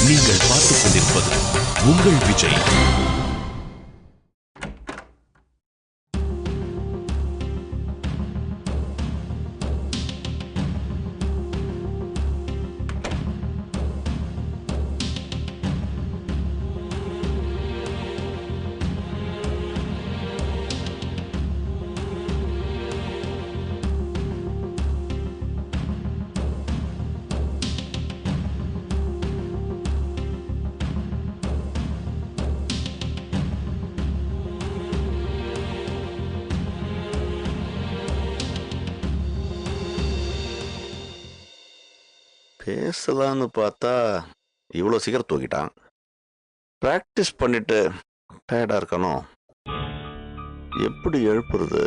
நீங்கள் பார்த்துக் கொண்டிருப்பது உங்கள் விஜய். பேசலான்னு பார்த்தா இவ்வளோ சீக்கிரம் தூக்கிட்டான். ப்ராக்டிஸ் பண்ணிட்டு டயர்டாக இருக்கணும். எப்படி எழுப்புறது?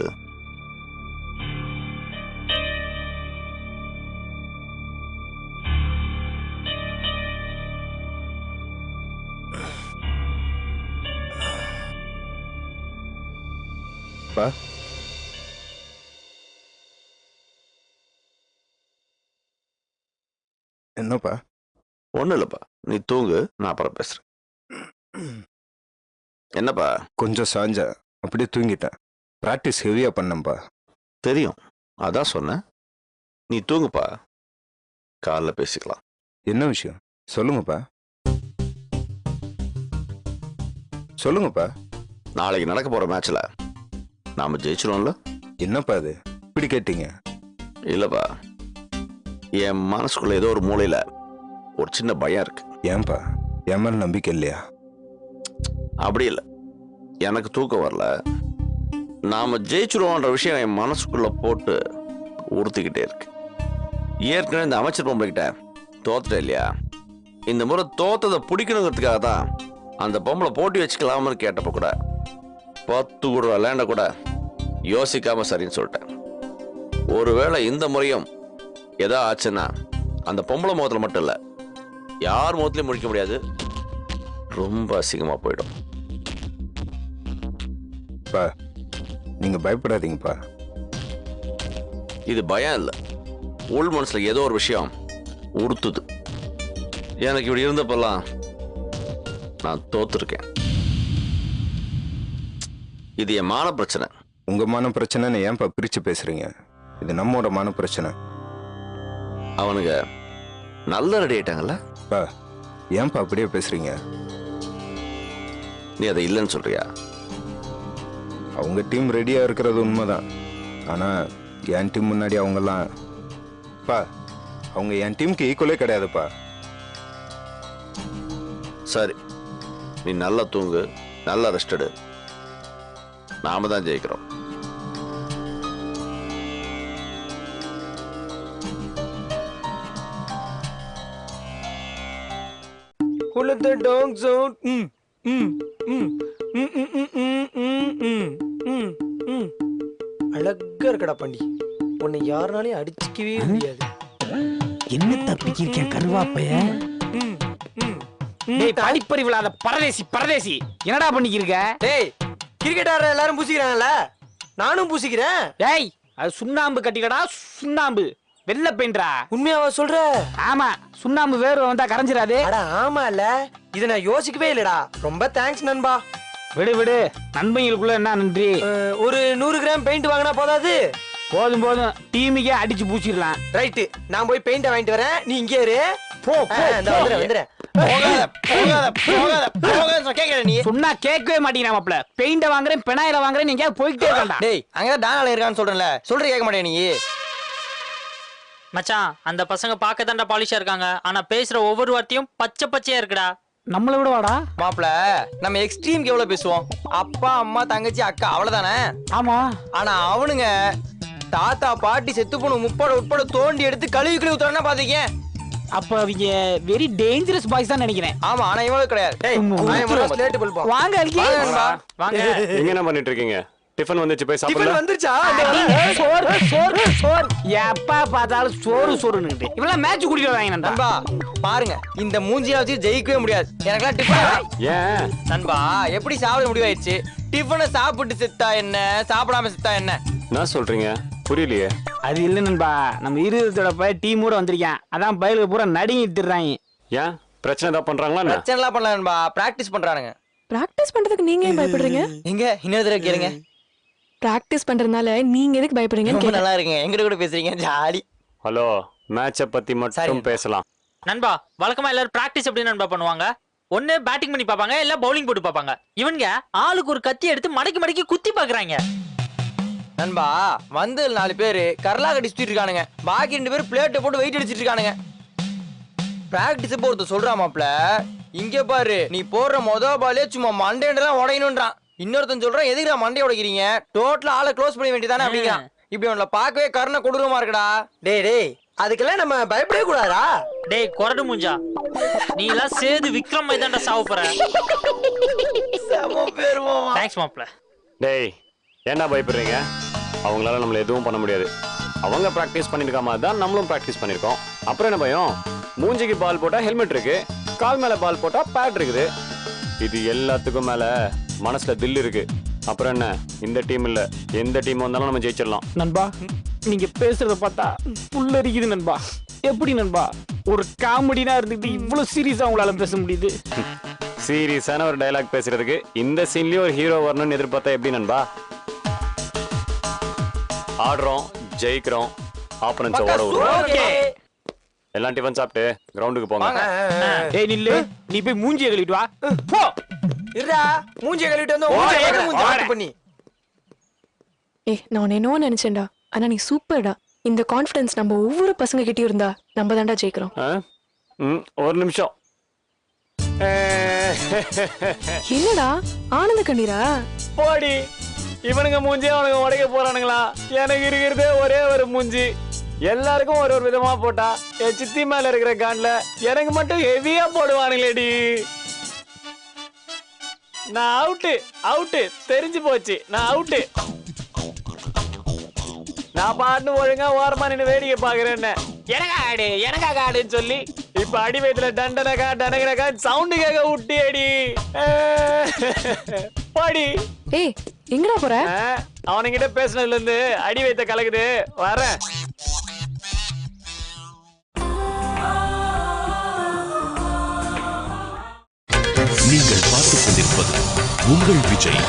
என்னப்பா? ஒன்றும் இல்லைப்பா, நீ தூங்கு, நான் அப்புறம் பேசுகிறேன். என்னப்பா? கொஞ்சம் சாஞ்சா அப்படியே தூங்கிட்டேன். ப்ராக்டிஸ் ஹெவியாக பண்ணேன்ப்பா. தெரியும், அதான் சொன்னேன். நீ தூங்குப்பா, காலைல பேசிக்கலாம். என்ன விஷயம் சொல்லுங்கப்பா. சொல்லுங்கப்பா. நாளைக்கு நடக்க போகிற மேட்ச்சில் நாம் ஜெயிச்சிடும்ல? என்னப்பா அது இப்படி கேட்டீங்க? இல்லைப்பா, என் மனசுக்குள்ள ஏதோ ஒரு மூலையில் ஒரு சின்ன பயம் இருக்கு. ஏன்பா, என் மேல நம்பிக்கை இல்லையா? அப்படி இல்லை, எனக்கு தூக்கம் வரல. நாம ஜெயிச்சிருவோன்ற விஷயம் என் மனசுக்குள்ள போட்டு உறுத்திக்கிட்டே இருக்கு. ஏற்கனவே இந்த அமைச்சர் பொம்பளைகிட்ட தோத்துட்டேன் இல்லையா? இந்த முறை தோத்ததை பிடிக்கணுங்கிறதுக்காக தான் அந்த பொம்பளை போட்டி வச்சுக்கலாம்னு கேட்டப்ப கூட 10 கோடி ரூபா லேண்டை கூட யோசிக்காம சரின்னு சொல்லிட்டேன். ஒருவேளை இந்த முறையும் எதா ஆச்சுன்னா அந்த பொம்பளை முகத்தில் மட்டும் இல்லை, யார் முகத்திலையும் முடிக்க முடியாது. ரொம்ப அசிங்கமாக போயிடும். பா, நீங்க பயப்படாதீங்கப்பா. இது பயம் இல்லை, உள் மனசுல ஏதோ ஒரு விஷயம் உறுத்துது. எனக்கு இப்படி இருந்தப்பெல்லாம் நான் தோத்துருக்கேன். இது என் மான பிரச்சனை. உங்க மான பிரச்சனைன்னு ஏன்பா பிரிச்சு பேசுறீங்க? இது நம்மோட மான பிரச்சனை. அவனுங்க நல்ல ரெடி ஆயிட்டாங்கல்ல? பா, ஏன்பா அப்படியே பேசுறீங்க? நீ அதை இல்லைன்னு சொல்றியா? அவங்க டீம் ரெடியா இருக்கிறது உண்மைதான். ஆனா என் டீம் முன்னாடி அவங்கெல்லாம் பா, அவங்க என் டீமுக்கு ஈக்குவலே கிடையாதுப்பா. சரி, நீ நல்லா தூங்கு, நல்லா ரெஸ்ட் எடு. நாம தான் ஜெயிக்கிறோம். Let the dogs out. அழகா இருக்கடா பண்டி. உன்னை யாருனாலையும் அடிச்சுக்கவே முடியாது. என்ன தப்பிச்சிருக்கேன் கருவாப்பைய? டேய் படிப்பறிவில்லாத பரதேசி என்னடா பண்ணிக்கிருக்க? டேய், கிரிக்கெட் ஆடுற எல்லாரும் பூசிக்கிறாங்கல்ல, நானும் பூசிக்கிறேன். டேய், அது சுண்ணாம்பு கட்டிக்கடா, சுண்ணாம்பு வெள்ளை பெயிண்டா. உண்மையாவா சொல்ற? ஆமா, சுண்ணாம்பு வேறு வந்தா கரைஞ்சிராது. அட ஆமா இல்ல, இத நான் யோசிக்கவே இல்லடா. ரொம்ப தேங்க்ஸ் நண்பா. விடு நண்பங்களுக்குள்ள என்ன நன்றி? ஒரு 100 கிராம் பெயிண்ட் வாங்கினா போதாது? போதும் டீமுக்கே அடிச்சு பூசிடலாம். ரைட்டு, நான் போய் பெயிண்ட வாங்கிட்டு வரேன், நீ இங்கே இரு. போ வந்துடுறேன். நீ சொன்னா கேட்கவே மாட்டீங்க. மாப்ள பெயிண்ட வாங்குறேன், பெனாயில வாங்குறேன், நீங்க போய்கிட்டே இருக்கா? டேய், அங்கதான் டானால இருக்கான்னு சொல்றேன்ல, சொல்ற கேட்க மாட்டே நீ. மச்சான், அந்த பசங்க பார்க்க தாண்டா பாலிஷா இருக்காங்க, ஆனா பேசுற ஒவ்வொரு வார்த்தையும் பச்சை பச்சையா இருக்குடா. நம்மள விட வாடா மாப்ள, நம்ம எக்ஸ்ட்ரீம்க்கு எவ்வளவு பேசுவோம்? அப்பா அம்மா தங்கச்சி அக்கா அவ்வளவுதானே? ஆமா. ஆனா அவனுங்க தாத்தா பாட்டி செத்து போன முப்பட உட்பட தோண்டி எடுத்து கழுவி ஊத்துறானா பாத்தீங்க. அப்ப அவங்க வெரி டேஞ்சரஸ் பாய்ஸ் தான் நினைக்கிறேன். ஆமா, ஆனா இவனுக்கு கிடையாது. டேய், ஸ்லேட் பல்பா வாங்க அல்கி வாங்க. நீங்க என்ன பண்ணிட்டு இருக்கீங்க? டிஃபன் வந்துச்சு, போய் சாப்பிடலாம். டிஃபன் வந்துருச்சா? சோறு எப்ப பார்த்தாலும் சோறுன்னு இவெல்லாம் மேட்ச் குடிக்கிறாங்க நண்பா. பாருங்க, இந்த மூஞ்சியா வச்சு ஜெயிக்கவே முடியாது. எனக்கெல்லாம் டிஃபன் ஏன் நண்பா, எப்படி சாப்பிட முடிவாயிடுச்சு? டிஃபனை சாப்பிட்டு செத்தா என்ன, சாப்பிடாம செத்தா என்ன? என்ன சொல்றீங்க? புரியலையே. அது இல்ல நண்பா, நம்ம இருதத்தோட பையன் டீமோட வந்திருக்கேன். அதான் பயிலுக்கு பூரா நடுங்கிட்டுறாங்க. ஏன் பிரச்சனை ஏதாவது பண்றாங்களா என்ன? பிரச்சனைலாம் பண்ணலாம் நண்பா, பிராக்டிஸ் பண்றானுங்க. பிராக்டிஸ் பண்றதுக்கு நீங்க ஏன் பயப்படுறீங்க? எங்க இன்னொரு தடவை கேளுங்க. பிராக்டிஸ் பண்றதுனால நீங்க எதுக்கு பயப்படுறீங்கன்னு ரொம்ப கேட்டேன். நல்லா இருக்குங்க, எங்கிட்ட கூட பேசுறீங்க, ஜாலி. ஹலோ, மேட்சை பத்தி மட்டும் பேசலாம். நண்பா வழக்கமா எல்லாரும் பிராக்டிஸ் எப்படி நண்பா பண்ணுவாங்க? ஒண்ணு பேட்டிங் பண்ணி பாப்பாங்க, இல்ல பவுலிங் போட்டு பாப்பாங்க. இவங்க ஆளுக்கு ஒரு கத்தி எடுத்து மடக்கி மடக்கி குத்தி பாக்குறாங்க. நண்பா வந்து 4 பேரு கரலா கட்டி சுத்திட்டு இருக்கானுங்க, பாக்கி 2 பேர் பிளேட்டை போட்டு வெயிட் அடிச்சிட்டு இருக்கானுங்க. பிராக்டிஸ் ஒருத்தர் சொல்றாமாப்ல, இங்க பாரு நீ போடுற பாலே சும்மா மண்டையெல்லாம் உடையணும்ன்றான். இன்னொருத்தன் சொல்றான், எதுக்குடா மண்டையை உடைக்கிறீங்க, டோட்டலா ஆளை க்ளோஸ் பண்ண வேண்டியதானே அப்படிங்கிறான். இப்படி அவங்கள பார்க்கவே கருணை கொடூரமா இருக்குடா. டேய் அதுக்கெல்லாம் நம்ம பயப்படவே கூடாதா? டேய் கொரடு மூஞ்சா, நீ எல்லாம் சேது விக்ரம் மைதான்டா சாவ போற. தேங்க்ஸ் மாப்ள. டேய் ஏன்டா பயப்படுறீங்க? அவங்களால நம்மள எதுவும் பண்ண முடியாது. அவங்க பிராக்டிஸ் பண்ணிருக்காம தான் நம்மளும் பிராக்டிஸ் பண்ணிருக்கோம். அப்புறம் என்ன பயம்? மூஞ்சிக்கு பால் போட்டா ஹெல்மெட் இருக்கு, கால் மேல பால் போட்டா பேட் இருக்குது. இது எல்லாத்துக்கும் மேல மனசுல தில் இருக்கு. அப்புறம் என்ன, இந்த டீம் இல்ல எந்த டீம் வந்தாலும் நம்ம ஜெயிச்சிடலாம். நண்பா நீங்க பேசுறத பார்த்தா புல்லரிக்குது நண்பா. எப்படி நண்பா ஒரு காமெடினா இருந்துட்டு இவ்வளவு சீரியஸா உங்களால பேச முடியுது? சீரியஸான ஒரு டயலாக் பேசுறதுக்கு இந்த சீன்லயும் ஒரு ஹீரோ வரணும்னு எதிர்பார்த்தா எப்படி நண்பா? ஆடுறோம், ஜெயிக்கிறோம், ஆப்பனன்ஸ் ஓட விடுறோம். எல்லாம் டிஃபன் சாப்பிட்டு கிரவுண்டுக்கு போங்க. ஏய் நில்லு, நீ போய் மூஞ்சியை கழுவிட்டு வா போ. இருடா, மூஞ்சியை கழுவிட்டு வந்து மூஞ்சி ஆட் பண்ணி. நான் உன்னை என்னவோ நினைச்சேன்டா, ஆனா நீ சூப்பர்டா. இந்த கான்ஃபிடன்ஸ் நம்ம ஒவ்வொரு பசங்க கிட்டயும் இருந்தா நம்ம தான்டா ஜெயிக்கிறோம். ஒரு நிமிஷம். என்னடா ஆனந்த கண்ணீரா? போடி, இவனுங்க மூஞ்சி அவனுங்க உடைக்க போறானுங்களா? எனக்கு இருக்கிறதே ஒரே ஒரு மூஞ்சி, எல்லாருக்கும் ஒரு ஒரு விதமா போட்டா என் சித்தி மேல இருக்கிற கான்ல எனக்கு மட்டும் ஹெவியா போடுவானுங்களேடி. நான் அவுட்டு தெரிஞ்சு போச்சு, நான் அவுட்டு. நான் பாட்டு ஒழுங்கா ஓரமா நின்று வேடிக்கை பாக்குறேன்னு எனக்கா ஆடுன்னு சொல்லி இப்ப அடி வயத்துல டண்டனக்கா சவுண்டு கேட்க விட்டி அடி பாடி. ஏய் எங்கடா போற? அவனுங்கிட்ட பேசினதுல இருந்து அடி வைத்த கலக்குது, வரேன். நீங்கள் பார்த்துக் கொண்டிருப்பது உங்கள் விஜய்.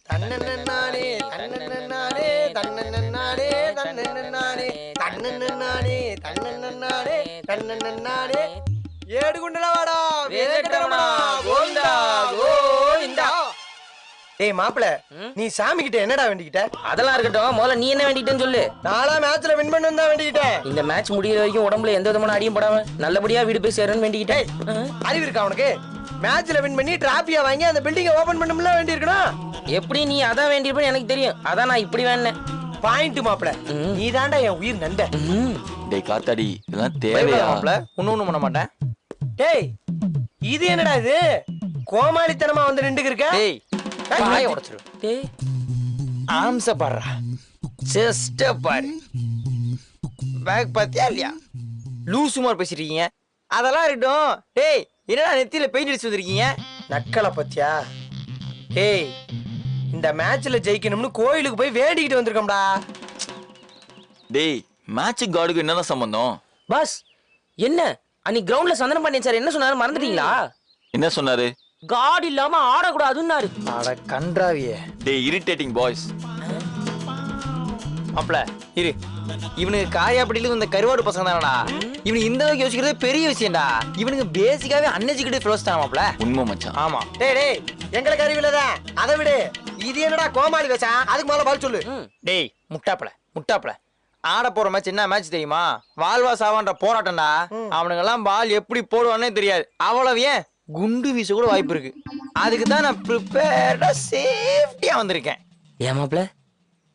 தன்னன்னானே தன்னன்னானே தன்னன்னானே தன்னன்னானே தன்னன்னானே தன்னன்னானே தன்னன்னானே ஏடுகுண்டல வாடா வேங்கடரமணா கோவிந்தா கோவிந்தா. டேய் மாப்ள, நீ சாமி கிட்ட என்னடா வேண்டிக்கிட்ட? அதெல்லாம் இருக்கட்டும், முதல்ல நீ என்ன வேண்டிக்கிட்டேன்னு சொல்லு. நாளா மேட்ச்ல வின் பண்ணனும் தான் வேண்டிக்கிட்டேன். இந்த மேட்ச் முடியற வரைக்கும் உடம்புல எந்த விதமான அடியும் படாம நல்லபடியா வீடு போய் சேரணும்னு வேண்டிக்கிட்டேன். அறிவு இருக்கா உனக்கு? மேட்ச்ல வின் பண்ணி டிராபியா வாங்கி அந்த பில்டிங்கை ஓபன் பண்ணனும்ல வேண்டி இருக்கணும். எப்படி நீ அதான் வேண்டியிருப்பேன்னு எனக்கு தெரியும், அதான் நான் இப்படி வேணேன். பாயிண்ட் மாப்ள, நீ தான்டா என் உயிர் நண்பன். டேய் காத்தாடி, இதெல்லாம் தேவையா மாப்ள? ஒண்ணும் பண்ண மாட்டேன். டேய் இது என்னடா இது, கோமாளித்தனமா வந்து நின்னுக்கு இருக்க? டேய் வாயை உடைச்சிரு. டேய் ஆம்ச பாடுறா, செஸ்ட பாரு, பேக் பாத்தியா இல்லையா? லூசு மாதிரி பேசிருக்கீங்க. அதெல்லாம் இருக்கட்டும். டேய் என்னடா நெத்தியில பெயிண்ட் அடிச்சு வந்திருக்கீங்க? நக்கலை பத்தியா? டேய் இந்த மேட்ச்ல ஜெயிக்கணும்னு கோயிலுக்கு போய் வேண்டிக்கிட்டு வந்திருக்கோம்டா. டேய் மேட்ச் கார்டுக்கு என்னதான் சம்பந்தம்? பாஸ் என்ன அன்னைக்கு கிரவுண்ட்ல சந்தனம் பண்ணி சார் என்ன சொன்னாரு மறந்துட்டீங்களா? என்ன சொன்னாரு? கார்டு இல்லாம ஆடக்கூடாதுன்னாரு. அட கன்றாவியே. டேய் இரிட்டேட்டிங் பாய்ஸ். மாப்ள இரு, இவனுக்கு காயாப்பட்டியில இந்த கருவாடு பசங்க தானடா. இவனுக்கு இந்த அளவுக்கு யோசிக்கிறதே பெரிய விஷயம்டா. இவனுக்கு பேசிக்காவே அன்எஜுகேட்டட் ஃபெலோஸ் தான் மாப்ள. உண்மை மச்சான். ஆமா. டேய் டேய் எங்களுக்கு அறிவில்லதான், அதை விடு. இது என்னடா கோமாளி வச்சான், அதுக்கு மேல பதில் சொல்லு. டேய் முட்டாப்பல ஆட போற மேட்ச் என்ன மேட்ச் தெரியுமா? வாழ்வா சாவான்ற போராட்டம்டா. அவனுங்க எல்லாம் பால் எப்படி போடுவானே தெரியாது. அவ்வளவு ஏன் குண்டு வீச கூட வாய்ப்பு இருக்கு. அதுக்கு தான் நான் ப்ரிப்பேர்டா சேஃப்டியா வந்திருக்கேன். ஏமாப்ல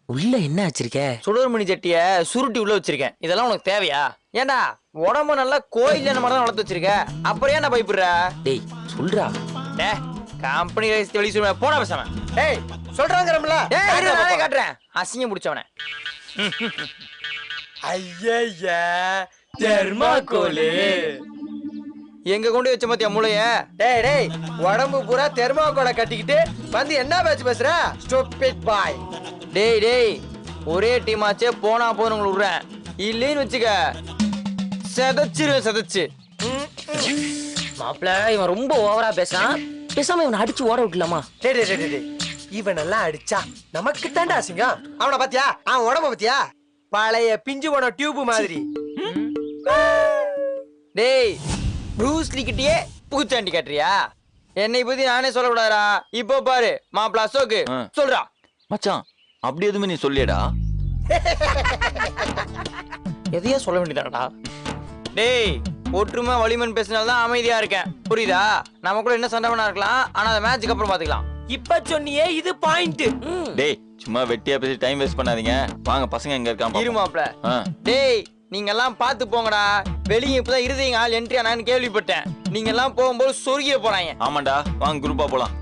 உள்ள என்ன வச்சிருக்க? சுடர்மணி சட்டிய சுருட்டி உள்ள வச்சிருக்கேன். இதெல்லாம் உனக்கு தேவையா? ஏண்டா உடம்பு நல்லா கோயில் என்ன மாதிரி வளர்த்து வச்சிருக்க, அப்புறம் ஏன்டா பயப்படுற? டேய் சொல்றா. டே கம்பெனி ரைஸ் வெளிய சொல்ல போடா பேசாம. டேய் சொல்றாங்கறம்ல. டேய் நானே காட்றேன் அசிங்க முடிச்சவனே. ஐயய்யா தெர்மாகோல் எங்க கொண்டு வச்ச மத்திய மூளைய. டேய் டேய் உடம்பு பூரா தெர்மாகோலை கட்டிக்கிட்டு வந்து என்ன பேச்சு பேசுற? ஸ்டூபிட் பாய். டேய் டேய் ஒரே டீம் ஆச்சே, போனா போறவங்கள விடுறேன், இல்லைன்னு வச்சுக்க செதச்சு. மாப்பிள்ள இவன் ரொம்ப ஓவரா பேசான். பேசாம இவனை அடிச்சு ஓட விட்டலாமா? டேய் இவன் எல்லாம் அடிச்சா நமக்கு தாண்டா அசிங்கம். அவனை பாத்தியா? அவன் உடம்ப பாத்தியா? பழைய பிஞ்சு போன டியூப் மாதிரி. டேய் ப்ரூஸ்லி கிட்டயே பூச்சாண்டி காட்டுறியா? என்னை பத்தி நானே சொல்லக்கூடாதா? இப்போ பாரு மாப்பிள்ள அசோக்கு சொல்றா. மச்சான் அப்படி எதுவுமே நீ சொல்லியடா. எதையா சொல்ல வேண்டியதாடா? டேய் ஒற்றுமை வலிமன் பேசினால்தான் அமைதியா இருக்கேன், புரியுதா? நம்ம கூட என்ன சண்டை வேணா இருக்கலாம், ஆனா அந்த மேட்சுக்கு அப்புறம் பாத்துக்கலாம். இப்ப சொன்னியே இது பாயிண்ட். டேய் சும்மா வெட்டியா பேசி டைம் வேஸ்ட் பண்ணாதீங்க. வாங்க பசங்க எங்க இருக்காங்க இரு மாப்ள. டேய் நீங்க எல்லாம் பாத்து போங்கடா. வெளிய இப்பதான் இருதீங்க ஆள் என்ட்ரி ஆனான்னு கேள்விப்பட்டேன். நீங்க எல்லாம் போகும்போது சொர்கிய போறாங்க. ஆமாண்டா வாங்க குரூப்பா போலாம்.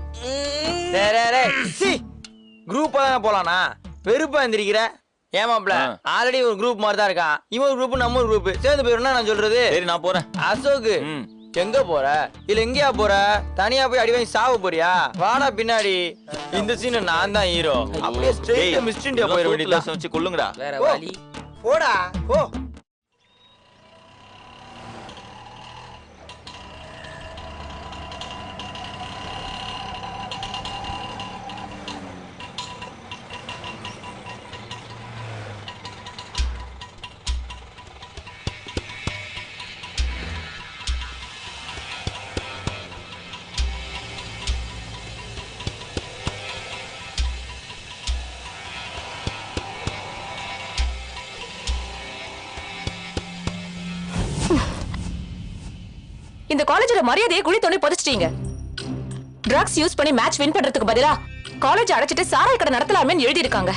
குரூப்பா தானே போலானா? வெறுப்பா எந்திரிக்கிற ஏமாப்ல? ஆல்ரெடி ஒரு குரூப் மாதிரி தான் இருக்கான். இவன் ஒரு குரூப் நம்ம ஒரு குரூப் சேர்ந்து போயிடும் நான் சொல்றது. சரி நான் போறேன். அசோக்கு எங்க போற? இல்ல எங்கயா போற? தனியா போய் அடி வாங்கி சாவ போறியா? வாடா பின்னாடி. இந்த சீன் நான் தான் ஹீரோ. அப்படியே ஸ்ட்ரெயிட்டா மிஸ்டர் இந்தியா போயிட வேண்டியதா. வச்சு கொல்லுங்கடா. வேற வழி போடா போ. இந்த காலேஜோட மரியாதையை குழி தோண்டி புதைச்சிட்டீங்க. ட்ரக்ஸ் யூஸ் பண்ணி மேட்ச் வின் பண்றதுக்கு பதிலா காலேஜ் அடைச்சிட்டு சாராய கடை நடத்தலாமேன்னு எழுதி இருக்காங்க.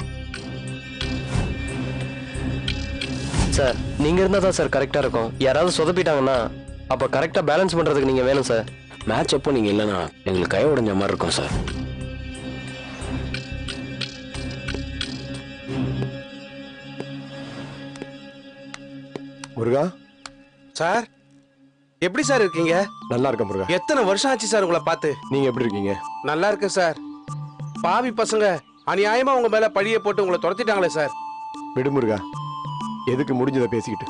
சார் நீங்க இருந்தா தான் சார் கரெக்டா இருக்கும். யாராவது சொதப்பிட்டாங்கன்னா அப்ப கரெக்டா பேலன்ஸ் பண்றதுக்கு நீங்க வேணும் சார். மேட்ச் அப்போ நீங்க இல்லைன்னா எங்களுக்கு கை உடைஞ்ச மாதிரி இருக்கும் சார். முருகா சார் எப்படி சார் இருக்கீங்க? நல்லா இருக்கேன் முருகா. எத்தனை வருஷம் ஆச்சு சார் உங்களை பார்த்து. நீங்க எப்படி இருக்கீங்க? நல்லா இருக்கேன் சார். பாவி பசங்க அநியாயமா உங்க மேல பழிய போட்டு உங்களை துரத்திட்டாங்களே சார். விடு முருகா, எதுக்கு முடிஞ்சதை பேசிக்கிட்டு.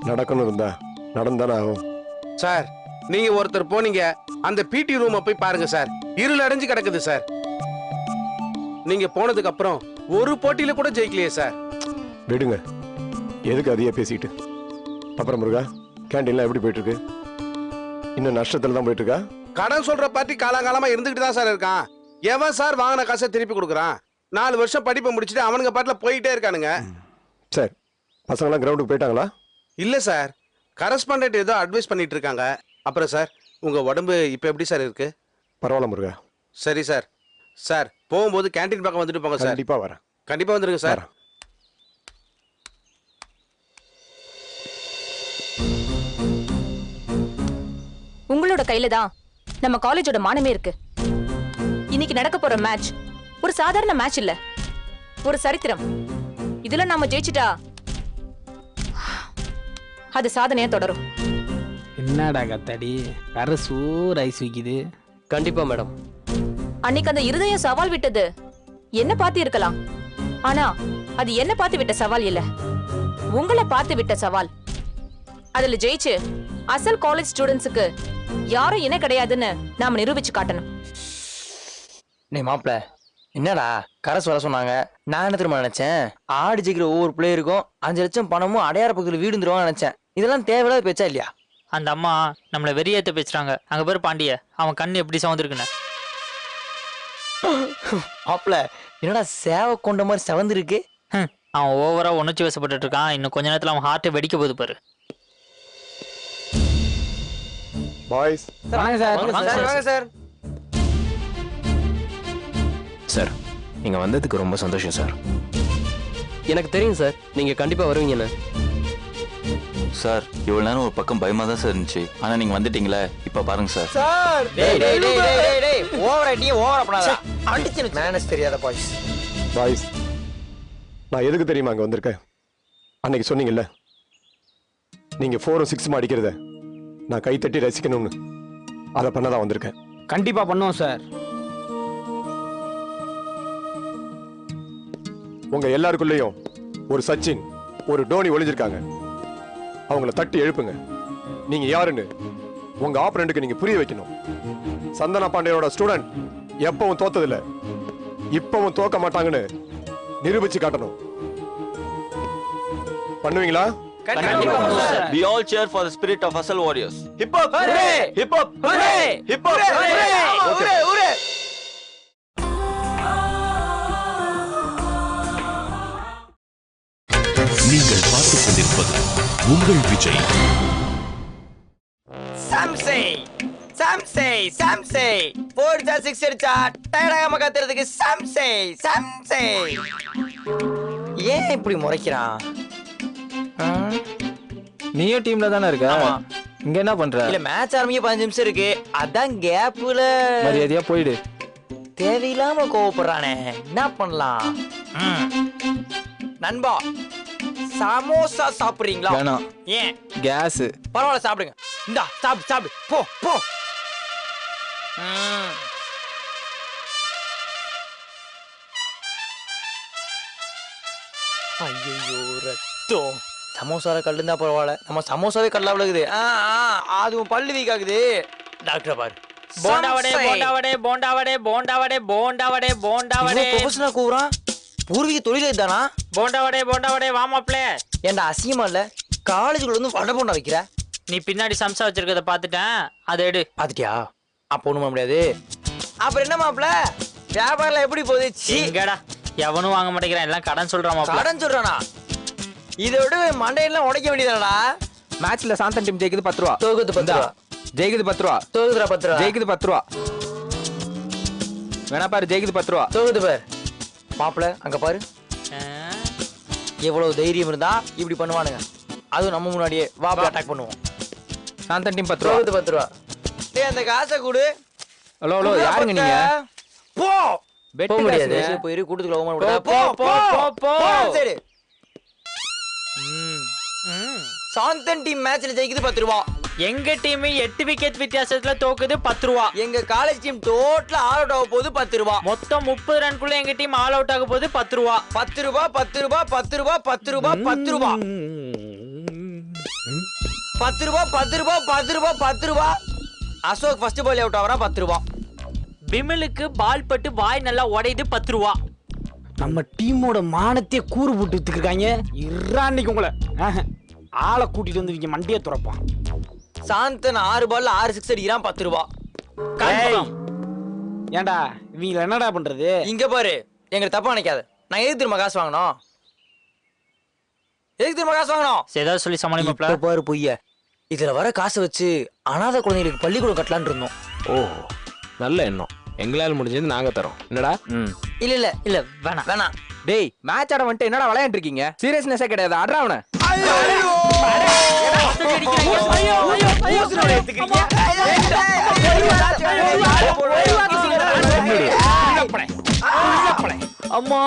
நடக்கணும் இருந்தா நடந்தானே ஆகும். சார் நீங்க ஒருத்தர் போனீங்க, அந்த பிடி ரூமை போய் பாருங்க சார். இருள் அடைஞ்சு கிடக்குது சார். நீங்க போனதுக்கு அப்புறம் ஒரு போட்டியில கூட ஜெயிக்கலையே சார். விடுங்க, எதுக்கு அதையே பேசிக்கிட்டு. அப்புறம் முருகா கேண்டீன்லாம் எப்படி போயிட்டு இருக்கு? இன்னும் நஷ்டத்துல தான் போயிட்டு இருக்கா? கடன் சொல்ற பார்ட்டி காலகாலமா இருந்துகிட்டு தான் சார் இருக்கான். எவன் சார் வாங்கின காசை திருப்பி கொடுக்குறான்? 4 வருஷம் படிப்பை முடிச்சுட்டு அவனுங்க பாட்டுல போயிட்டே இருக்கானுங்க. சார் பசங்களாம் கிரவுண்டுக்கு போயிட்டாங்களா? இல்ல சார், கரஸ்பாண்டன்ட் ஏதோ அட்வைஸ் பண்ணிட்டு இருக்காங்க. அப்புறம் சார் உங்க உடம்பு இப்ப எப்படி சார் இருக்கு? பரவாயில்ல முருகா. சரி சார். சார் போகும்போது கேண்டீன் பக்கம் வந்துட்டு போங்க சார். கண்டிப்பா வரேன். கண்டிப்பா வந்துருங்க சார். உங்களோட கையில தான் நம்ம காலேஜோட மானமே இருக்கு. இன்னைக்கு நடக்க போற மேட்ச் ஒரு சாதாரண மேட்ச் இல்ல, ஒரு சரித்திரம். இதுல நாம ஜெயிச்சிட்டா அது சாதனையா தொடரும். என்னடா கத்தாடி கரை சூர் ஐஸ் விக்குது. கண்டிப்பா மேடம். அன்னைக்கு அந்த இருதயம் சவால் விட்டது என்ன பார்த்து இருக்கலாம், ஆனா அது என்ன பார்த்து விட்ட சவால் இல்ல, உங்களை பார்த்து விட்ட சவால். அதுல ஜெயிச்சு அசல் காலேஜ் ஸ்டூடெண்ட்ஸுக்கு யாரும் இணை கிடையாதுன்னு நாம நிரூபிச்சு காட்டணும். நீ மாப்ள என்னடா கரஸ் வர சொன்னாங்க. நான் என்ன திரும்ப நினைச்சேன், ஆடு ஜெயிக்கிற ஒவ்வொரு பிளேயருக்கும் 5 லட்சம் பணமும் அடையாள பக்கத்துல வீடு தருவாங்க நினைச்சேன். இதெல்லாம் தேவையில்லாத பேச்சா இல்லையா? அந்த அம்மா நம்மள வெறியேத்த பேசுறாங்க. அங்க பேரு பாண்டிய, அவன் கண்ணு எப்படி சவந்திருக்குன்னு. மாப்ள என்னடா சேவை கொண்ட மாதிரி செவந்து இருக்கு. அவன் ஓவரா உணர்ச்சி வசப்பட்டு இருக்கான். இன்னும் கொஞ்ச நேரத்துல அவன் ஹார்ட்டை வெடிக்க போகுது பாரு. பாய்ஸ் வாங்க சார். வாங்க சார். சார் நீங்க வந்ததுக்கு ரொம்ப சந்தோஷம் சார். எனக்கு தெரியும் சார் நீங்க கண்டிப்பா வருவீங்கன்னு. சார் இவ்வளவு நேரம் ஒரு பக்கம் பயமா தான் சார் இருந்துச்சு. ஆனா நீங்க வந்துட்டீங்களே, இப்ப பாருங்க சார். சார் டேய் டேய் டேய் டேய் டேய் ஓவரா நீ ஓவரா பண்ணாத. அடிச்சு மேனேஜ் தெரியாத பாய்ஸ். பாய்ஸ் நான் எதுக்கு தெரியுமா அங்க வந்திருக்கேன்? அன்னைக்கு சொன்னீங்கல்ல நீங்க 4 6 அடிக்கிறத நான் கை தட்டி ரசிக்கணும்னு, அதை பண்ணதான் வந்திருக்கேன். கண்டிப்பா பண்ணுவோம் சார். உங்க எல்லாருக்குள்ளேயும் ஒரு சச்சின் ஒரு டோனி ஒளிஞ்சிருக்காங்க. அவங்கள தட்டி எழுப்புங்க. நீங்க யாருன்னு உங்க ஆப்பரண்ட்டுக்கு நீங்க புரிய வைக்கணும். சந்தனா பாண்டியனோட ஸ்டூடெண்ட் எப்பவும் தோத்ததில்ல, இப்பவும் தோக்க மாட்டாங்கன்னு நிரூபிச்சு காட்டணும். பண்ணுவீங்களா? We all cheer for the spirit of hustle warriors. Hip hop! Hooray! Hip hop! Hooray! Hip hop! Hooray! Hooray! Hooray! நீங்கள் பார்த்துக் கொண்டிருப்பது உங்கள் விஜய். சாம்சே சாம்சே சாம்சே 4 6 அடிச்சா டயர்டாகாம கத்துறதுக்கு சாம்சே சாம்சே. ஏன் இப்படி முறைக்கிறான்? நீயும் டீம்ல தானே இருக்க? இங்க என்ன பண்ற? இல்ல மேட்ச் ஆரம்பிக்க 15 நிமிஷம் இருக்கு, அதான் கேப்ல மரியாதையா போயிடு. தேவையில்லாம கோவப்படுறானே, என்ன பண்ணலாம்? நண்பா சமோசா சாப்பிடுறீங்களா? வேணாம். ஏன்? கேஸ். பரவாயில்ல சாப்பிடுங்க. இந்தா சாப்பிடு சாப்பிடு போ போ. ஐயோ ரத்தம். சமோசால கல்லுந்தா பரவாயில்ல, நம்ம சமோசாவே கல்லா விழுகுது. அதுவும் பல்லு வீக் ஆகுது. டாக்டர் பாரு. போண்டாவடே போண்டாவடே போண்டாவடே போண்டாவடே போண்டாவடே போண்டாவடே. ப்ரொஃபஷனல் கூறான். பூர்வீக தொழில் இதுதானா? போண்டாவடே போண்டாவடே வாமாப்ளே. ஏன்டா அசிங்கமா இல்ல? காலேஜுக்குள்ள வந்து வடை போண்டா வைக்கிற. நீ பின்னாடி சம்சா வச்சிருக்கத பாத்துட்டேன், அதை எடு. பாத்துட்டியா? அப்ப ஒண்ணும் பண்ண முடியாது. அப்புறம் என்ன மாப்ள, வியாபாரம் எப்படி போகுது? எங்கடா எவனும் வாங்க மாட்டேங்கிறான், எல்லாம் கடன் சொல்றான் மாப்ள. கடன் சொல்றானா? இதை விட மண்டையெல்லாம் உடைக்க வேண்டியதாடா. மேட்ச்ல சாந்தன் டீம் ஜெயிக்குது 10 ரூபா. தோகுது 10 ரூபா. ஜெயிக்குது 10 ரூபா. தோகுதுடா 10 ரூபா. ஜெயிக்குது 10 ரூபா. வேணா பாரு, ஜெயிக்குது 10 ரூபா. தோகுது பாரு. மாப்ள அங்க பாரு. எவ்வளவு தைரியம் இருந்தா இப்படி பண்ணுவானுங்க. அதுவும் நம்ம முன்னாடியே வாபா அட்டாக் பண்ணுவோம். சாந்தன் டீம் 10 ரூபா. தோகுது 10 ரூபா. டேய் அந்த காசை கொடு. ஹலோ ஹலோ, யாருங்க நீங்க? போ. போக முடியாது. போய் கூட்டத்துக்குள்ள ஓமன் விட. போ போ போ போ. சரி. சாந்தன் டீம் மேட்ச்ல ஜெயிக்குது 10 ரூபா. எங்க டீம் 8 விக்கெட் வித்தியாசத்துல தோக்குது 10 ரூபா. எங்க காலேஜ் டீம் டோட்டலா ஆல் அவுட் ஆக போகுது 10 ரூபா. மொத்தம் 30 ரன்குள்ள எங்க டீம் ஆல் அவுட் ஆக போகுது 10 ரூபா. 10 ரூபா 10 ரூபா 10 ரூபா 10 ரூபா 10 ரூபா 10 ரூபா 10 ரூபா 10 ரூபா 10 ரூபா. அசோக் ஃபர்ஸ்ட் பால் அவுட் ஆவறா 10 ரூபா. பிமலுக்கு பால் பட்டு வாய் நல்லா உடையுது 10 ரூபா. நம்ம டீமோட மானத்தையே கூறு போட்டு வித்துக்கிருக்காங்க. இறான்னைக்கு உங்களை ஆளை கூட்டிட்டு வந்து இங்க மண்டியை துறப்பான். சாந்தன் 6 பால்ல 6 சிக்ஸ் அடிக்கிறான் 10 ரூபா. ஏன்டா இவங்கள என்னடா பண்றது? இங்க பாரு, எங்க தப்பா நினைக்காத. நான் எதுக்கு திரும்ப காசு வாங்கணும்? எதுக்கு திரும்ப காசு வாங்கணும்? ஏதாவது சொல்லி சமாளிமாப்ல. இப்ப பாரு பொய்ய. இதுல வர காசை வச்சு அனாதை குழந்தைகளுக்கு பள்ளிக்கூடம் கட்டலான்னு இருந்தோம். ஓ, நல்ல எண்ணம். எங்களால முடிஞ்சது நாங்க தரோம். என்னடா? இல்ல இல்ல இல்ல வேணாம் வேணாம். டேய், மேட்ச் ஆட வந்துட்டு என்னடா விளையாண்டு இருக்கீங்க? சீரியஸ்னஸே கிடையாது. ஆடுறா அவனை. அம்மா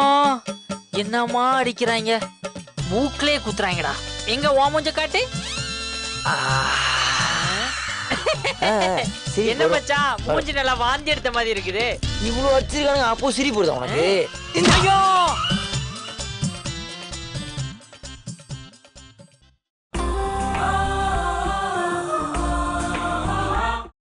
என்னம்மா அடிக்கிறாங்க, மூக்கிலே குத்துறாங்கடா. எங்க ஓமஞ்ச காட்டு. என்ன மச்சான், மூஞ்சி நல்லா வாந்தி எடுத்த மாதிரி இருக்குது. இவ்வளவு வச்சிருக்கானுங்க, அப்போ சிரி போடுதா உனக்கு? ஐயோ